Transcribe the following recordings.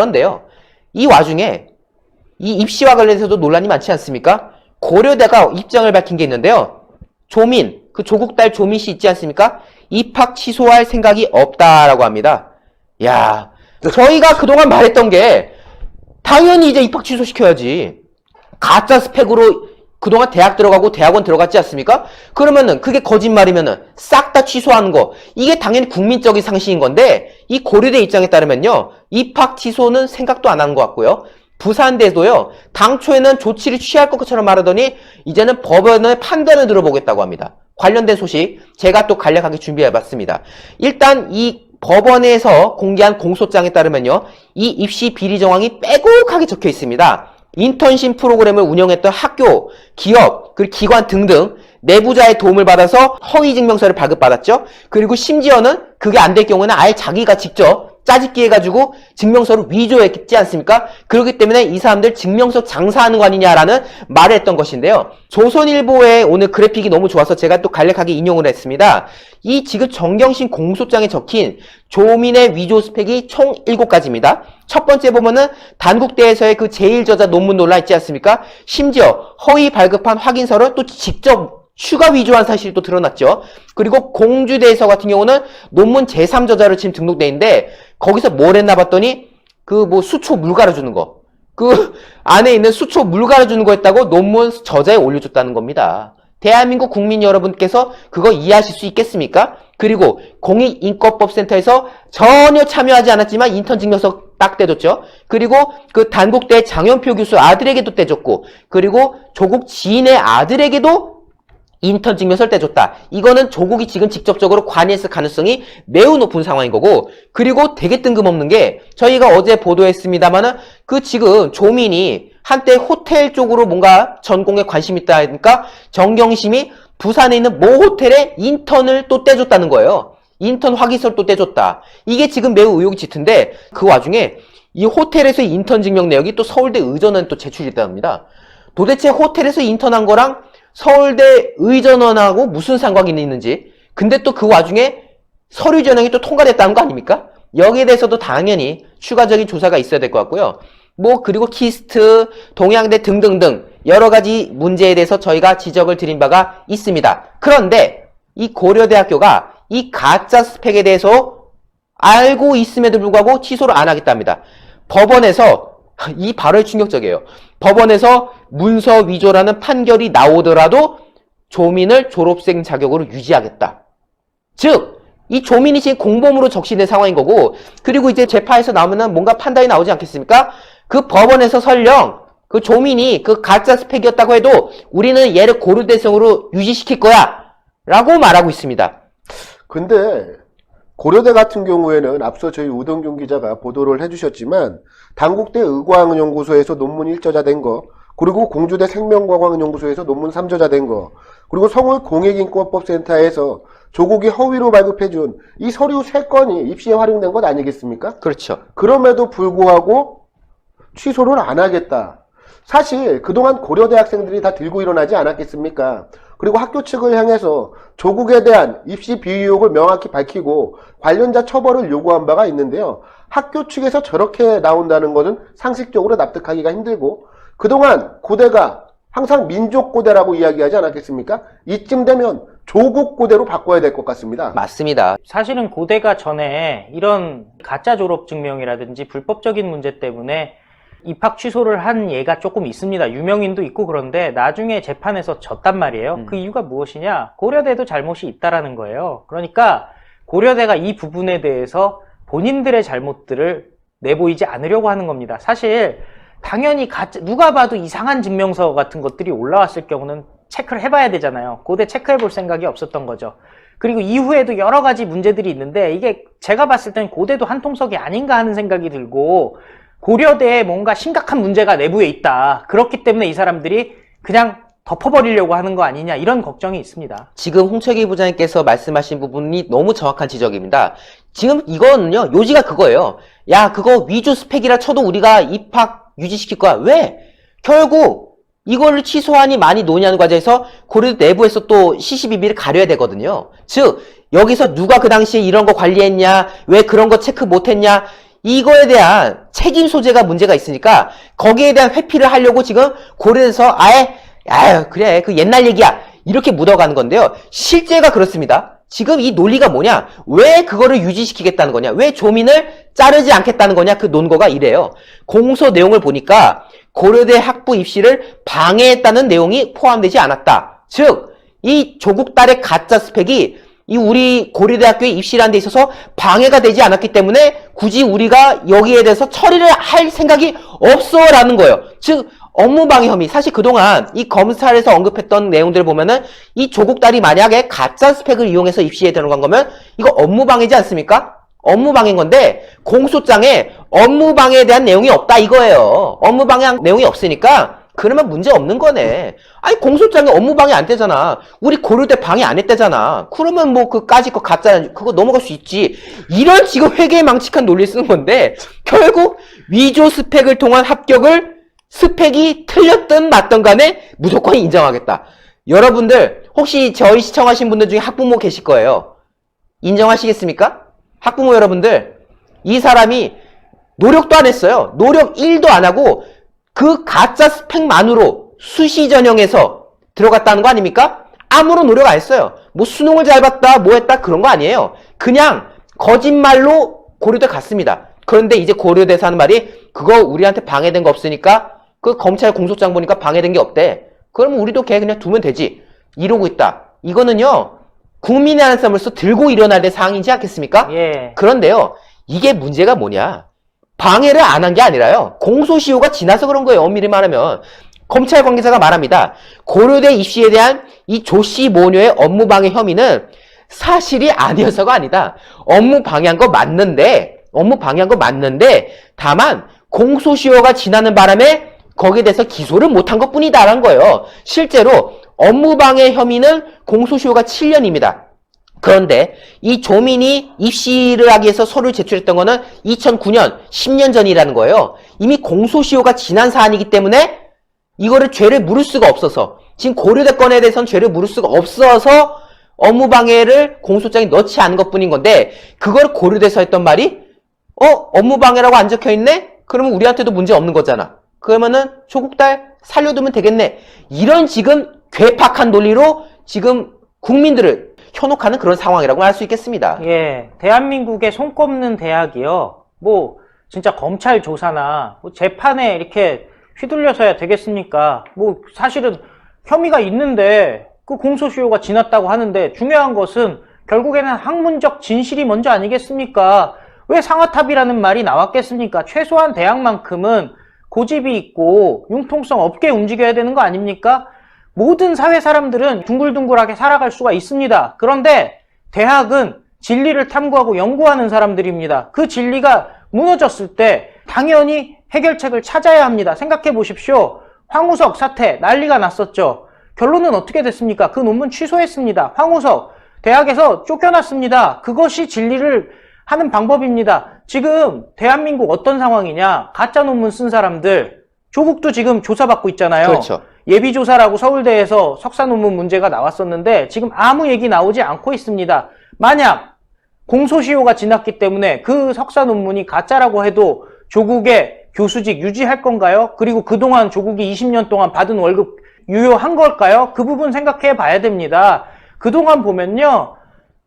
그런데요. 이 와중에 이 입시와 관련해서도 논란이 많지 않습니까? 고려대가 입장을 밝힌 게 있는데요. 조민, 그 조국 딸 조민 씨 있지 않습니까? 입학 취소할 생각이 없다라고 합니다. 야, 저희가 그동안 말했던 게 당연히 이제 입학 취소시켜야지. 가짜 스펙으로 그동안 대학 들어가고 대학원 들어갔지 않습니까? 그러면은 그게 거짓말이면은 싹 다 취소하는 거. 이게 당연히 국민적인 상식인 건데 이 고려대 입장에 따르면요. 입학 취소는 생각도 안 하는 것 같고요. 부산대도요. 당초에는 조치를 취할 것처럼 말하더니 이제는 법원의 판단을 들어보겠다고 합니다. 관련된 소식 제가 또 간략하게 준비해봤습니다. 일단 이 법원에서 공개한 공소장에 따르면요. 이 입시 비리 정황이 빼곡하게 적혀 있습니다. 인턴십 프로그램을 운영했던 학교, 기업, 그리고 기관 등등 내부자의 도움을 받아서 허위 증명서를 발급받았죠. 그리고 심지어는 그게 안 될 경우는 아예 자기가 직접 짜집기 해가지고 증명서를 위조했지 않습니까? 그렇기 때문에 이 사람들 증명서 장사하는 거 아니냐라는 말을 했던 것인데요. 조선일보의 오늘 그래픽이 너무 좋아서 제가 또 간략하게 인용을 했습니다. 이 지금 정경심 공소장에 적힌 조민의 위조 스펙이 총 7가지입니다. 첫 번째 보면은 단국대에서의 그 제1저자 논문 논란 있지 않습니까? 심지어 허위 발급한 확인서를 또 직접 추가 위조한 사실이 또 드러났죠. 그리고 공주대에서 같은 경우는 논문 제3저자로 지금 등록돼 있는데 거기서 뭘 했나 봤더니 그 뭐 수초 물 갈아주는 거. 그 안에 있는 수초 물 갈아주는 거 했다고 논문 저자에 올려줬다는 겁니다. 대한민국 국민 여러분께서 그거 이해하실 수 있겠습니까? 그리고 공익인권법센터에서 전혀 참여하지 않았지만 인턴 증명서 딱 떼줬죠. 그리고 그 단국대 장현표 교수 아들에게도 떼줬고 그리고 조국 지인의 아들에게도 인턴 증명서를 떼줬다. 이거는 조국이 지금 직접적으로 관여했을 가능성이 매우 높은 상황인 거고 그리고 되게 뜬금없는 게 저희가 어제 보도했습니다마는 그 지금 조민이 한때 호텔 쪽으로 뭔가 전공에 관심 있다 하니까 정경심이 부산에 있는 모 호텔에 인턴을 또 떼줬다는 거예요. 인턴 확인서를 또 떼줬다. 이게 지금 매우 의혹이 짙은데 그 와중에 이 호텔에서의 인턴 증명 내역이 또 서울대 의전원에 또 제출됐다고 합니다. 도대체 호텔에서 인턴한 거랑 서울대 의전원하고 무슨 상관이 있는지 근데 또 그 와중에 서류 전형이 또 통과됐다는 거 아닙니까? 여기에 대해서도 당연히 추가적인 조사가 있어야 될 것 같고요. 뭐 그리고 키스트, 동양대 등등등 여러 가지 문제에 대해서 저희가 지적을 드린 바가 있습니다. 그런데 이 고려대학교가 이 가짜 스펙에 대해서 알고 있음에도 불구하고 취소를 안 하겠답니다. 법원에서 이 발언이 충격적이에요. 법원에서 문서 위조라는 판결이 나오더라도 조민을 졸업생 자격으로 유지하겠다. 즉, 이 조민이 지금 공범으로 적시된 상황인 거고 그리고 이제 재판에서 나오면은 뭔가 판단이 나오지 않겠습니까? 그 법원에서 설령 그 조민이 그 가짜 스펙이었다고 해도 우리는 얘를 고려대생으로 유지시킬 거야 라고 말하고 있습니다. 근데 고려대 같은 경우에는 앞서 저희 우동균 기자가 보도를 해주셨지만 단국대 의과학연구소에서 논문 1저자 된 거, 그리고 공주대 생명과학연구소에서 논문 3저자 된 거, 그리고 서울 공익인권법센터에서 조국이 허위로 발급해준 이 서류 3건이 입시에 활용된 것 아니겠습니까? 그렇죠. 그럼에도 불구하고 취소를 안 하겠다. 사실 그동안 고려대 학생들이 다 들고 일어나지 않았겠습니까? 그리고 학교 측을 향해서 조국에 대한 입시 비위 의혹을 명확히 밝히고 관련자 처벌을 요구한 바가 있는데요. 학교 측에서 저렇게 나온다는 것은 상식적으로 납득하기가 힘들고 그동안 고대가 항상 민족고대라고 이야기하지 않았겠습니까? 이쯤 되면 조국고대로 바꿔야 될 것 같습니다. 맞습니다. 사실은 고대가 전에 이런 가짜 졸업 증명이라든지 불법적인 문제 때문에 입학 취소를 한 예가 조금 있습니다. 유명인도 있고 그런데 나중에 재판에서 졌단 말이에요. 그 이유가 무엇이냐? 고려대도 잘못이 있다라는 거예요. 그러니까 고려대가 이 부분에 대해서 본인들의 잘못들을 내보이지 않으려고 하는 겁니다. 사실 당연히 누가 봐도 이상한 증명서 같은 것들이 올라왔을 경우는 체크를 해봐야 되잖아요. 고대 체크해볼 생각이 없었던 거죠. 그리고 이후에도 여러 가지 문제들이 있는데 이게 제가 봤을 땐 고대도 한통속이 아닌가 하는 생각이 들고 고려대에 뭔가 심각한 문제가 내부에 있다. 그렇기 때문에 이 사람들이 그냥 덮어버리려고 하는 거 아니냐 이런 걱정이 있습니다. 지금 홍철기 부장님께서 말씀하신 부분이 너무 정확한 지적입니다. 지금 이거는요. 요지가 그거예요. 야 그거 위조 스펙이라 쳐도 우리가 입학 유지시킬 거야. 왜? 결국 이거를 취소하니 많이 논의하는 과정에서 고려대 내부에서 또 시시비비를 가려야 되거든요. 즉 여기서 누가 그 당시에 이런 거 관리했냐 왜 그런 거 체크 못했냐 이거에 대한 책임 소재가 문제가 있으니까 거기에 대한 회피를 하려고 지금 고려해서 아유 그래 그 옛날 얘기야 이렇게 묻어가는 건데요. 실제가 그렇습니다. 지금 이 논리가 뭐냐? 왜 그거를 유지시키겠다는 거냐? 왜 조민을 자르지 않겠다는 거냐? 그 논거가 이래요. 공소 내용을 보니까 고려대 학부 입시를 방해했다는 내용이 포함되지 않았다. 즉, 이 조국 딸의 가짜 스펙이 이 우리 고려대학교에 입시라는 데 있어서 방해가 되지 않았기 때문에 굳이 우리가 여기에 대해서 처리를 할 생각이 없어라는 거예요. 즉, 업무방해 혐의. 사실 그동안 이 검찰에서 언급했던 내용들을 보면은 이 조국 딸이 만약에 가짜 스펙을 이용해서 입시에 들어간 거면 이거 업무방해지 않습니까? 업무방해인 건데 공소장에 업무방해에 대한 내용이 없다 이거예요. 업무방해한 내용이 없으니까 그러면 문제 없는 거네. 아니 공소장에 업무방해 안 되잖아. 우리 고려대 방해 안 했대잖아. 그러면 뭐 그까짓 거 가짜 그거 넘어갈 수 있지. 이런 지금 회계망측한 논리 쓰는 건데 결국 위조 스펙을 통한 합격을 스펙이 틀렸든 맞든 간에 무조건 인정하겠다. 여러분들 혹시 저희 시청하신 분들 중에 학부모 계실 거예요. 인정하시겠습니까? 학부모 여러분들 이 사람이 노력도 안 했어요. 노력 1도 안 하고 그 가짜 스펙만으로 수시 전형에서 들어갔다는 거 아닙니까? 아무런 노력 안 했어요. 뭐 수능을 잘 봤다 뭐 했다 그런 거 아니에요. 그냥 거짓말로 고려대 갔습니다. 그런데 이제 고려대에서 하는 말이 그거 우리한테 방해된 거 없으니까 그 검찰 공소장 보니까 방해된 게 없대. 그러면 우리도 걔 그냥 두면 되지. 이러고 있다. 이거는요. 국민의 안쌈으로서 들고 일어나야 될 사항이지 않겠습니까? 예. 그런데요. 이게 문제가 뭐냐. 방해를 안 한 게 아니라요. 공소시효가 지나서 그런 거예요. 엄밀히 말하면. 검찰 관계자가 말합니다. 고려대 입시에 대한 이 조씨 모녀의 업무방해 혐의는 사실이 아니어서가 아니다. 업무방해한 거 맞는데 다만 공소시효가 지나는 바람에 거기에 대해서 기소를 못한 것 뿐이다라는 거예요. 실제로 업무방해 혐의는 공소시효가 7년입니다. 그런데 이 조민이 입시를 하기 위해서 서류를 제출했던 거는 2009년, 10년 전이라는 거예요. 이미 공소시효가 지난 사안이기 때문에 이거를 죄를 물을 수가 없어서 지금 고려대 건에 대해서는 죄를 물을 수가 없어서 업무방해를 공소장에 넣지 않은 것 뿐인 건데 그걸 고려대에서 했던 말이 업무방해라고 안 적혀있네? 그러면 우리한테도 문제 없는 거잖아. 그러면은 조국 딸 살려두면 되겠네. 이런 지금 괴팍한 논리로 지금 국민들을 현혹하는 그런 상황이라고 할 수 있겠습니다. 예. 대한민국의 손꼽는 대학이요. 뭐 진짜 검찰 조사나 뭐 재판에 이렇게 휘둘려서야 되겠습니까? 뭐 사실은 혐의가 있는데 그 공소시효가 지났다고 하는데 중요한 것은 결국에는 학문적 진실이 먼저 아니겠습니까? 왜 상아탑이라는 말이 나왔겠습니까? 최소한 대학만큼은 고집이 있고 융통성 없게 움직여야 되는 거 아닙니까? 모든 사회 사람들은 둥글둥글하게 살아갈 수가 있습니다. 그런데 대학은 진리를 탐구하고 연구하는 사람들입니다. 그 진리가 무너졌을 때 당연히 해결책을 찾아야 합니다. 생각해 보십시오. 황우석 사태 난리가 났었죠. 결론은 어떻게 됐습니까? 그 논문 취소했습니다. 황우석 대학에서 쫓겨났습니다. 그것이 진리를 하는 방법입니다. 지금 대한민국 어떤 상황이냐? 가짜 논문 쓴 사람들 조국도 지금 조사받고 있잖아요. 그렇죠. 예비조사라고 서울대에서 석사 논문 문제가 나왔었는데 지금 아무 얘기 나오지 않고 있습니다. 만약 공소시효가 지났기 때문에 그 석사 논문이 가짜라고 해도 조국의 교수직 유지할 건가요? 그리고 그동안 조국이 20년 동안 받은 월급 유효한 걸까요? 그 부분 생각해 봐야 됩니다. 그동안 보면요.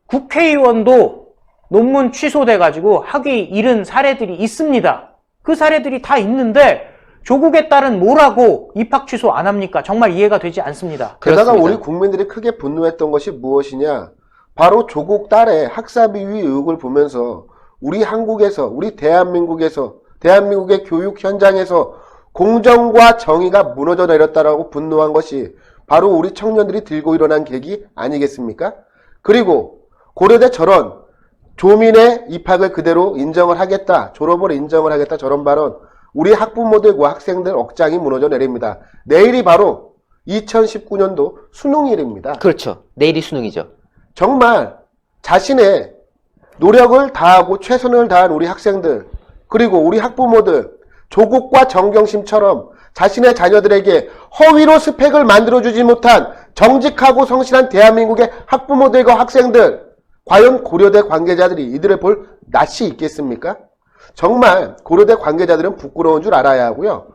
국회의원도 논문 취소돼가지고 학위 잃은 사례들이 있습니다. 그 사례들이 다 있는데 조국에 따른 뭐라고 입학 취소 안 합니까? 정말 이해가 되지 않습니다. 게다가 그렇습니다. 우리 국민들이 크게 분노했던 것이 무엇이냐? 바로 조국 딸의 학사비위 의혹을 보면서 우리 한국에서, 우리 대한민국에서, 대한민국의 교육 현장에서 공정과 정의가 무너져 내렸다라고 분노한 것이 바로 우리 청년들이 들고 일어난 계기 아니겠습니까? 그리고 고려대 저런 조민의 입학을 그대로 인정을 하겠다, 졸업을 인정을 하겠다 저런 발언 우리 학부모들과 학생들 억장이 무너져 내립니다. 내일이 바로 2019년도 수능일입니다. 그렇죠. 내일이 수능이죠. 정말 자신의 노력을 다하고 최선을 다한 우리 학생들 그리고 우리 학부모들 조국과 정경심처럼 자신의 자녀들에게 허위로 스펙을 만들어주지 못한 정직하고 성실한 대한민국의 학부모들과 학생들 과연 고려대 관계자들이 이들을 볼 낯이 있겠습니까? 정말 고려대 관계자들은 부끄러운 줄 알아야 하고요.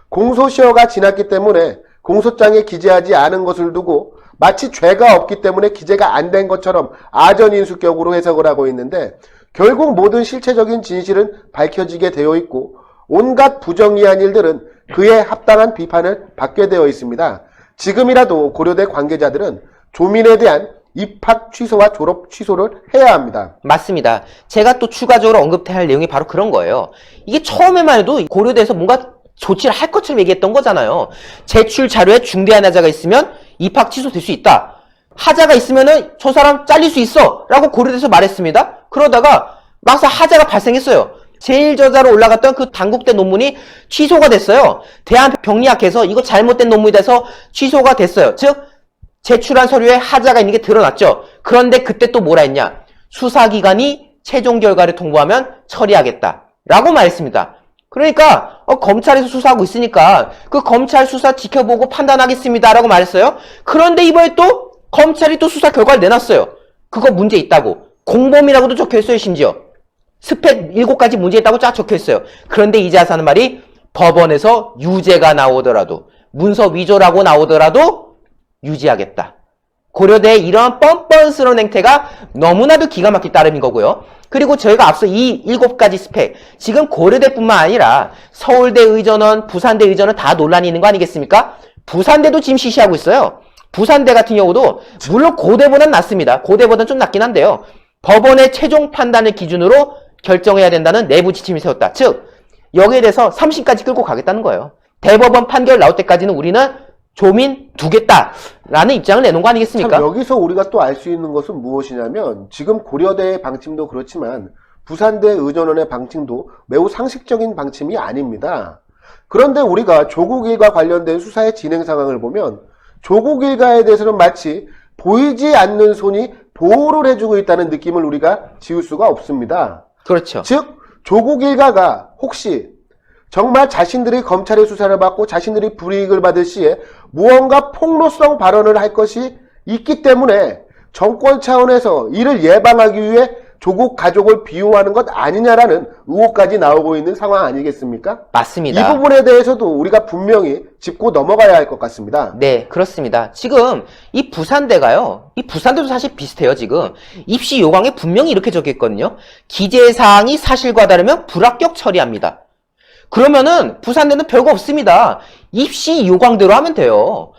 공소시효가 지났기 때문에 공소장에 기재하지 않은 것을 두고 마치 죄가 없기 때문에 기재가 안 된 것처럼 아전인수격으로 해석을 하고 있는데, 결국 모든 실체적인 진실은 밝혀지게 되어 있고 온갖 부정의한 일들은 그에 합당한 비판을 받게 되어 있습니다. 지금이라도 고려대 관계자들은 조민에 대한 입학 취소와 졸업 취소를 해야 합니다. 맞습니다. 제가 또 추가적으로 언급해야 할 내용이 바로 그런 거예요. 이게 처음에만 해도 고려대에서 뭔가 조치를 할 것처럼 얘기했던 거잖아요. 제출 자료에 중대한 하자가 있으면 입학 취소될 수 있다. 하자가 있으면은 저 사람 잘릴 수 있어 라고 고려대에서 말했습니다. 그러다가 막상 하자가 발생했어요. 제1저자로 올라갔던 그 단국대 논문이 취소가 됐어요. 대한병리학회에서 이거 잘못된 논문이 돼서 취소가 됐어요. 즉 제출한 서류에 하자가 있는 게 드러났죠. 그런데 그때 또 뭐라 했냐? 수사기관이 최종 결과를 통보하면 처리하겠다 라고 말했습니다. 그러니까 검찰에서 수사하고 있으니까 그 검찰 수사 지켜보고 판단하겠습니다 라고 말했어요. 그런데 이번에 또 검찰이 또 수사 결과를 내놨어요. 그거 문제 있다고. 공범이라고도 적혀있어요. 심지어 스펙 7가지 문제 있다고 쫙 적혀있어요. 그런데 이제 와서 하는 말이 법원에서 유죄가 나오더라도, 문서 위조라고 나오더라도 유지하겠다. 고려대의 이러한 뻔뻔스러운 행태가 너무나도 기가 막힐 따름인 거고요. 그리고 저희가 앞서 이 7가지 스펙, 지금 고려대뿐만 아니라 서울대 의전원, 부산대 의전원 다 논란이 있는 거 아니겠습니까? 부산대도 지금 시시하고 있어요. 부산대 같은 경우도 물론 고대보다는 낫습니다. 고대보다는 좀 낫긴 한데요. 법원의 최종 판단을 기준으로 결정해야 된다는 내부 지침을 세웠다. 즉 여기에 대해서 3심까지 끌고 가겠다는 거예요. 대법원 판결 나올 때까지는 우리는 조민 두겠다라는 입장을 내놓은 거 아니겠습니까? 참 여기서 우리가 또 알 수 있는 것은 무엇이냐면, 지금 고려대의 방침도 그렇지만 부산대 의전원의 방침도 매우 상식적인 방침이 아닙니다. 그런데 우리가 조국 일가 관련된 수사의 진행 상황을 보면 조국 일가에 대해서는 마치 보이지 않는 손이 보호를 해주고 있다는 느낌을 우리가 지울 수가 없습니다. 그렇죠. 즉 조국 일가가 혹시 정말 자신들이 검찰의 수사를 받고 자신들이 불이익을 받을 시에 무언가 폭로성 발언을 할 것이 있기 때문에 정권 차원에서 이를 예방하기 위해 조국 가족을 비호하는 것 아니냐라는 의혹까지 나오고 있는 상황 아니겠습니까? 맞습니다. 이 부분에 대해서도 우리가 분명히 짚고 넘어가야 할 것 같습니다. 네, 그렇습니다. 지금 이 부산대가요. 이 부산대도 사실 비슷해요, 지금. 입시 요강에 분명히 이렇게 적혀 있거든요. 기재사항이 사실과 다르면 불합격 처리합니다. 그러면은 부산대는 별거 없습니다. 입시 요강대로 하면 돼요.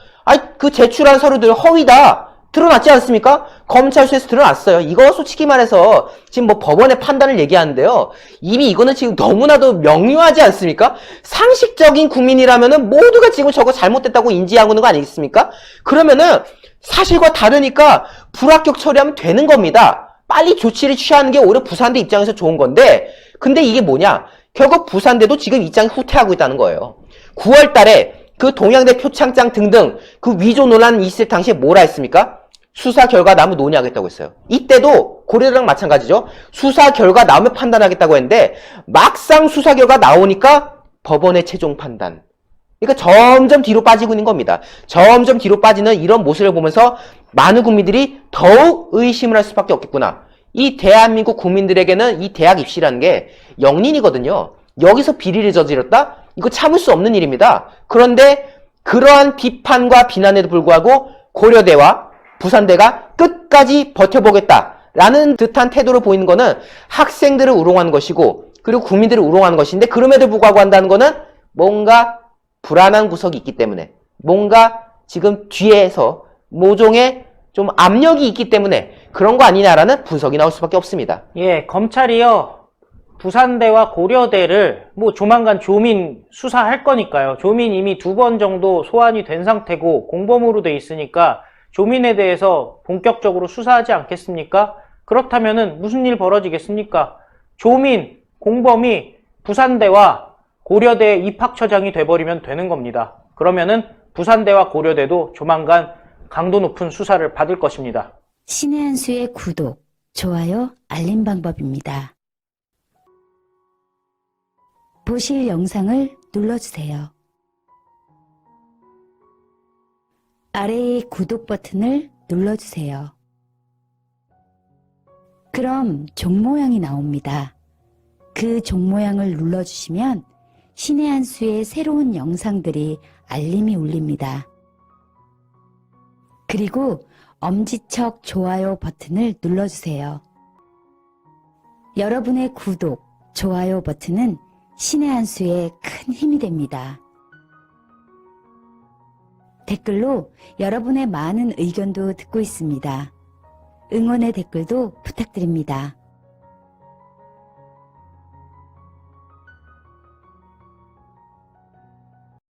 그 제출한 서류들 허위다. 드러났지 않습니까? 검찰 수에서 드러났어요. 이거 솔직히 말해서 지금 뭐 법원의 판단을 얘기하는데요. 이미 이거는 지금 너무나도 명료하지 않습니까? 상식적인 국민이라면은 모두가 지금 저거 잘못됐다고 인지하고 있는 거 아니겠습니까? 그러면은 사실과 다르니까 불합격 처리하면 되는 겁니다. 빨리 조치를 취하는 게 오히려 부산대 입장에서 좋은 건데, 근데 이게 뭐냐? 결국 부산대도 지금 입장이 후퇴하고 있다는 거예요. 9월 달에 그 동양대 표창장 등등 그 위조 논란이 있을 당시에 뭐라 했습니까? 수사 결과 나오면 논의하겠다고 했어요. 이때도 고려대랑 마찬가지죠. 수사 결과 나오면 판단하겠다고 했는데 막상 수사 결과 나오니까 법원의 최종 판단. 그러니까 점점 뒤로 빠지고 있는 겁니다. 점점 뒤로 빠지는 이런 모습을 보면서 많은 국민들이 더욱 의심을 할 수밖에 없겠구나. 이 대한민국 국민들에게는 이 대학 입시라는 게 영린이거든요. 여기서 비리를 저질렀다? 이거 참을 수 없는 일입니다. 그런데 그러한 비판과 비난에도 불구하고 고려대와 부산대가 끝까지 버텨보겠다라는 듯한 태도를 보이는 거는 학생들을 우롱하는 것이고, 그리고 국민들을 우롱하는 것인데, 그럼에도 불구하고 한다는 거는 뭔가 불안한 구석이 있기 때문에, 뭔가 지금 뒤에서 모종의 좀 압력이 있기 때문에 그런 거 아니냐라는 분석이 나올 수밖에 없습니다. 예, 검찰이요. 부산대와 고려대를 뭐 조만간 조민 수사할 거니까요. 조민 이미 2번 정도 소환이 된 상태고 공범으로 돼 있으니까 조민에 대해서 본격적으로 수사하지 않겠습니까? 그렇다면은 무슨 일 벌어지겠습니까? 조민, 공범이 부산대와 고려대의 입학처장이 돼버리면 되는 겁니다. 그러면은 부산대와 고려대도 조만간 강도 높은 수사를 받을 것입니다. 신의 한 수의 구독, 좋아요, 알림 방법입니다. 보실 영상을 눌러주세요. 아래의 구독 버튼을 눌러주세요. 그럼 종 모양이 나옵니다. 그 종 모양을 눌러주시면 신의 한 수의 새로운 영상들이 알림이 울립니다. 그리고 엄지척 좋아요 버튼을 눌러주세요. 여러분의 구독, 좋아요 버튼은 신의 한 수에 큰 힘이 됩니다. 댓글로 여러분의 많은 의견도 듣고 있습니다. 응원의 댓글도 부탁드립니다.